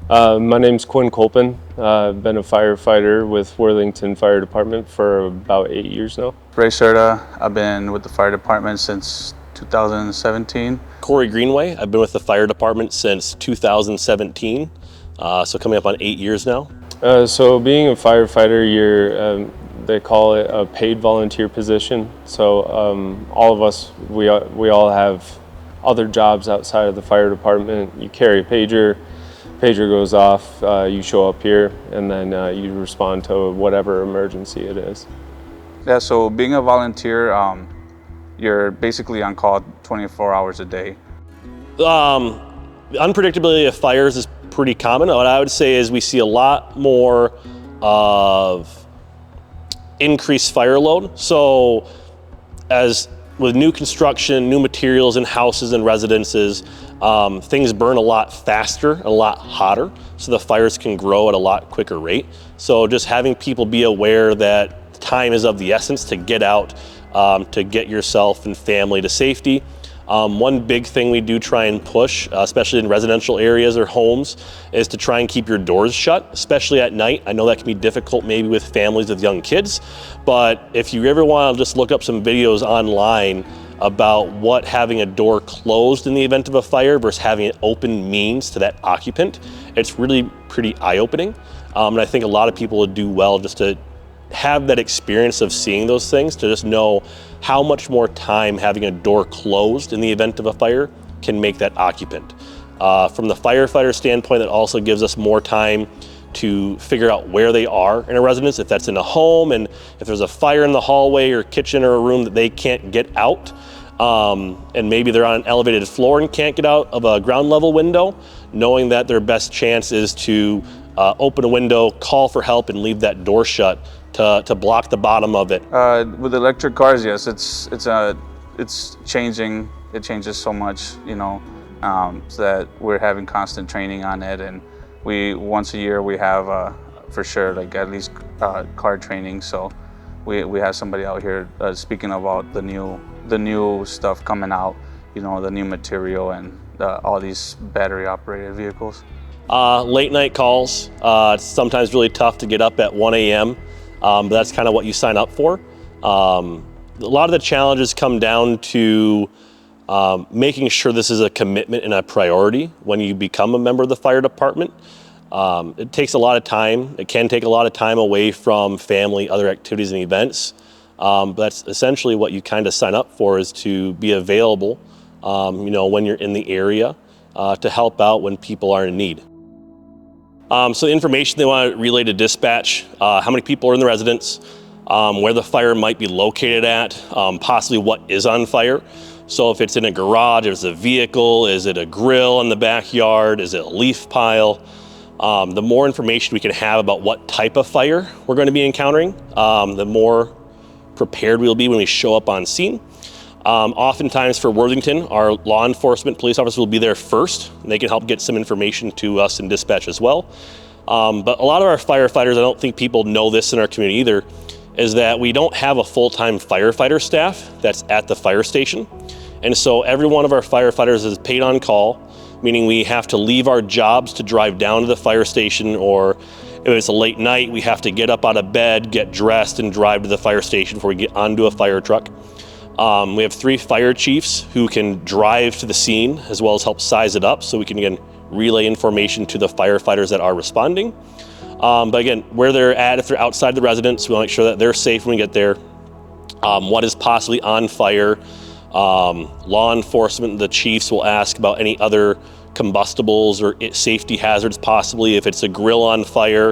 My name's Quinn Colpin. I've been a firefighter with Worthington Fire Department for about 8 years now. Ray Serta, I've been with the fire department since 2017. Corey Greenway, I've been with the fire department since 2017, so coming up on 8 years now. So being a firefighter, they call it a paid volunteer position. So all of us, we all have other jobs outside of the fire department. You carry a pager goes off, you show up here, and then you respond to whatever emergency it is. Yeah, so being a volunteer, you're basically on call 24 hours a day. Unpredictability of fires is pretty common. What I would say is we see a lot more of increased fire load. So as with new construction, new materials in houses and residences, things burn a lot faster, a lot hotter, so the fires can grow at a lot quicker rate. So just having people be aware that time is of the essence to get out, to get yourself and family to safety. One big thing we do try and push, especially in residential areas or homes, is to try and keep your doors shut, especially at night. I know that can be difficult maybe with families with young kids, but if you ever want to just look up some videos online about what having a door closed in the event of a fire versus having it open means to that occupant, it's really pretty eye-opening. And I think a lot of people would do well just to have that experience of seeing those things, to just know how much more time having a door closed in the event of a fire can make that occupant. From the firefighter standpoint, it also gives us more time to figure out where they are in a residence, if that's in a home, and if there's a fire in the hallway or kitchen or a room that they can't get out, and maybe they're on an elevated floor and can't get out of a ground level window, knowing that their best chance is to open a window, call for help, and leave that door shut to block the bottom of it. With electric cars, yes, it's changing. It changes so much, so that we're having constant training on it, and once a year we have for sure like at least car training. So we have somebody out here speaking about the new stuff coming out, the new material and all these battery operated vehicles. Late night calls, it's sometimes really tough to get up at 1 a.m. But that's kind of what you sign up for. A lot of the challenges come down to making sure this is a commitment and a priority when you become a member of the fire department. It takes a lot of time. It can take a lot of time away from family, other activities and events. But that's essentially what you kind of sign up for, is to be available, when you're in the area, to help out when people are in need. So the information they want to relay to dispatch, how many people are in the residence, where the fire might be located at, possibly what is on fire. So if it's in a garage, if it's a vehicle, is it a grill in the backyard, is it a leaf pile? The more information we can have about what type of fire we're going to be encountering, the more prepared we'll be when we show up on scene. Oftentimes for Worthington, our law enforcement police officers will be there first, and they can help get some information to us in dispatch as well. But a lot of our firefighters, I don't think people know this in our community either, is that we don't have a full-time firefighter staff that's at the fire station. And so every one of our firefighters is paid on call, meaning we have to leave our jobs to drive down to the fire station, or if it's a late night, we have to get up out of bed, get dressed, and drive to the fire station before we get onto a fire truck. We have 3 fire chiefs who can drive to the scene as well as help size it up, so we can again relay information to the firefighters that are responding. But again, where they're at, if they're outside the residence, we want to make sure that they're safe when we get there. What is possibly on fire. Law enforcement, the chiefs will ask about any other combustibles or safety hazards, possibly if it's a grill on fire,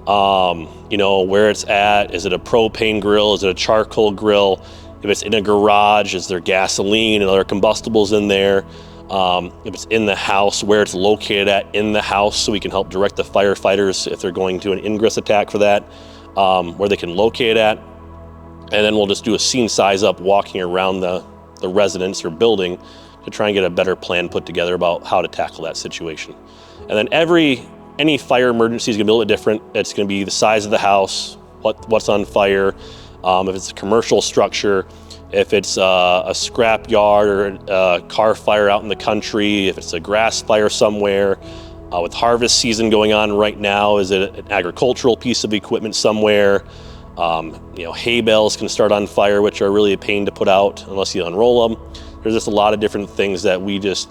where it's at. Is it a propane grill? Is it a charcoal grill? If it's in a garage, is there gasoline and other combustibles in there? If it's in the house, where it's located at in the house, so we can help direct the firefighters if they're going to an ingress attack for that, where they can locate it at. And then we'll just do a scene size up, walking around the residence or building to try and get a better plan put together about how to tackle that situation. And then any fire emergency is gonna be a little bit different. It's gonna be the size of the house, what's on fire, if it's a commercial structure, if it's a scrap yard or a car fire out in the country, if it's a grass fire somewhere, With harvest season going on right now, is it an agricultural piece of equipment somewhere? Hay bales can start on fire, which are really a pain to put out unless you unroll them. There's just a lot of different things that we just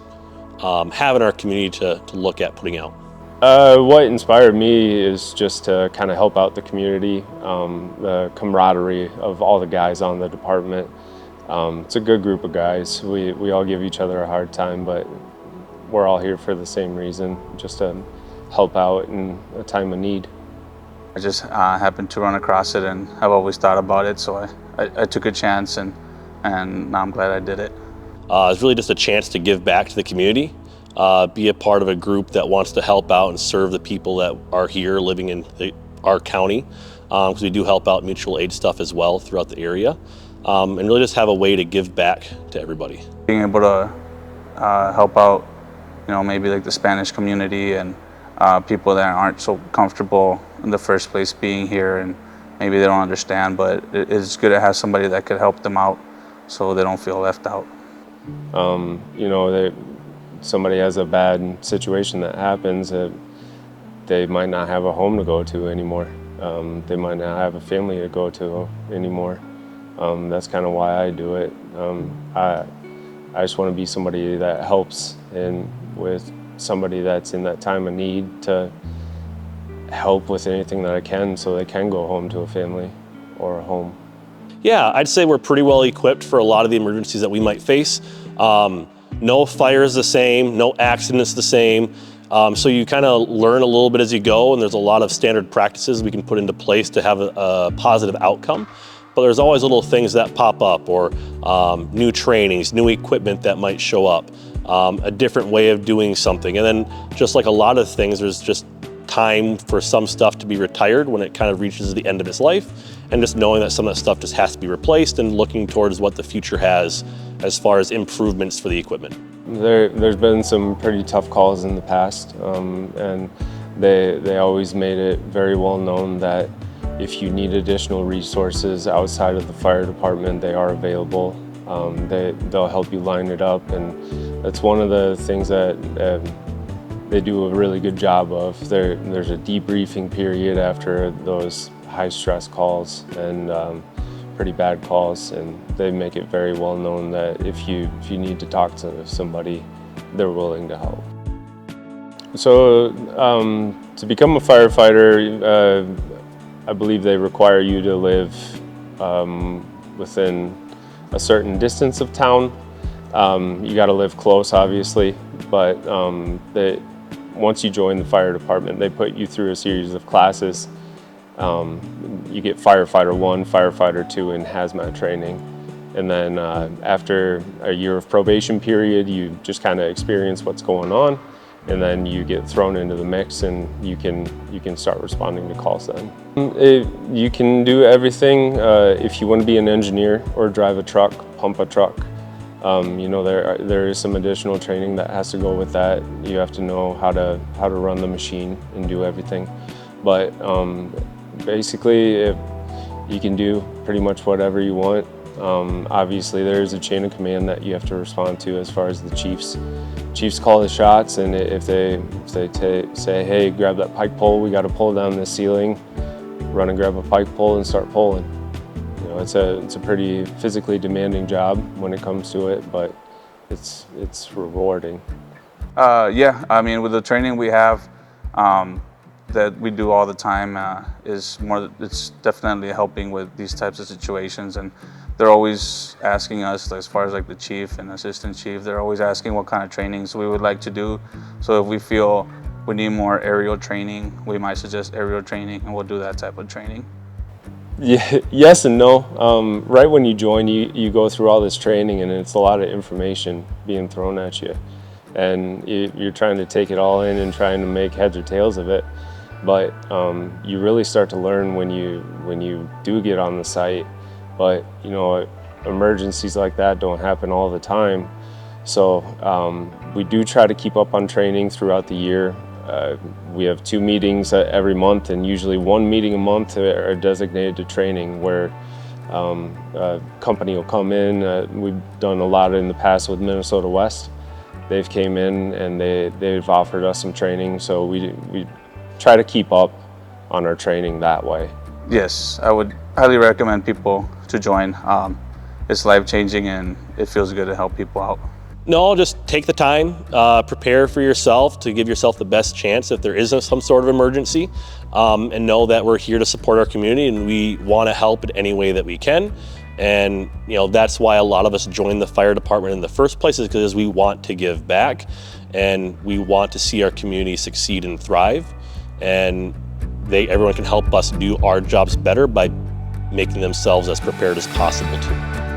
have in our community to look at putting out. What inspired me is just to kind of help out the community, the camaraderie of all the guys on the department. It's a good group of guys. We all give each other a hard time, but we're all here for the same reason, just to help out in a time of need. I just happened to run across it, and I've always thought about it, so I took a chance, and now I'm glad I did it. It's really just a chance to give back to the community, be a part of a group that wants to help out and serve the people that are here living in our county, because we do help out mutual aid stuff as well throughout the area, and really just have a way to give back to everybody. Being able to help out, maybe like the Spanish community and people that aren't so comfortable in the first place being here, and maybe they don't understand, but it's good to have somebody that could help them out so they don't feel left out. Somebody has a bad situation that happens, they might not have a home to go to anymore. They might not have a family to go to anymore. That's kind of why I do it. I just want to be somebody that helps, and with somebody that's in that time of need, to help with anything that I can so they can go home to a family or a home. Yeah, I'd say we're pretty well equipped for a lot of the emergencies that we might face. No fire is the same, no accidents the same. So you kind of learn a little bit as you go, and there's a lot of standard practices we can put into place to have a positive outcome. But there's always little things that pop up, or new trainings, new equipment that might show up, a different way of doing something. And then just like a lot of things, there's just time for some stuff to be retired when it kind of reaches the end of its life, and just knowing that some of that stuff just has to be replaced, and looking towards what the future has as far as improvements for the equipment. There's been some pretty tough calls in the past, and they always made it very well known that if you need additional resources outside of the fire department, they are available. They'll help you line it up, and that's one of the things that they do a really good job of. There's a debriefing period after those high stress calls and pretty bad calls, and they make it very well known that if you need to talk to somebody, they're willing to help. So to become a firefighter, I believe they require you to live within a certain distance of town. You got to live close, obviously, but once you join the fire department, they put you through a series of classes. You get Firefighter 1, Firefighter 2, and hazmat training. And then after a year of probation period, you just kind of experience what's going on, and then you get thrown into the mix, and you can start responding to calls then. You can do everything. If you want to be an engineer or drive a truck, pump a truck, there is some additional training that has to go with that. You have to know how to run the machine and do everything. But basically, you can do pretty much whatever you want. Obviously, there is a chain of command that you have to respond to as far as the chiefs. Chiefs call the shots, and if they say, hey, grab that pike pole, we got to pull down this ceiling, run and grab a pike pole and start pulling. It's a pretty physically demanding job when it comes to it, but it's rewarding. Yeah, I mean, with the training we have that we do all the time, it's definitely helping with these types of situations, and they're always asking us, as far as like the chief and assistant chief, they're always asking what kind of trainings we would like to do. So if we feel we need more aerial training, we might suggest aerial training, and we'll do that type of training. Yeah, yes and no. Right when you join, you go through all this training, and it's a lot of information being thrown at you, and you're trying to take it all in and trying to make heads or tails of it. But you really start to learn when you do get on the site. But emergencies like that don't happen all the time, so we do try to keep up on training throughout the year. We have 2 meetings every month, and usually 1 meeting a month are designated to training, where a company will come in. We've done a lot in the past with Minnesota West, they've came in and they've offered us some training, so we try to keep up on our training that way. Yes, I would highly recommend people to join. It's life-changing and it feels good to help people out. No, just take the time, prepare for yourself to give yourself the best chance if there is some sort of emergency, and know that we're here to support our community and we want to help in any way that we can. And that's why a lot of us join the fire department in the first place, is because we want to give back and we want to see our community succeed and thrive. And everyone can help us do our jobs better by making themselves as prepared as possible too.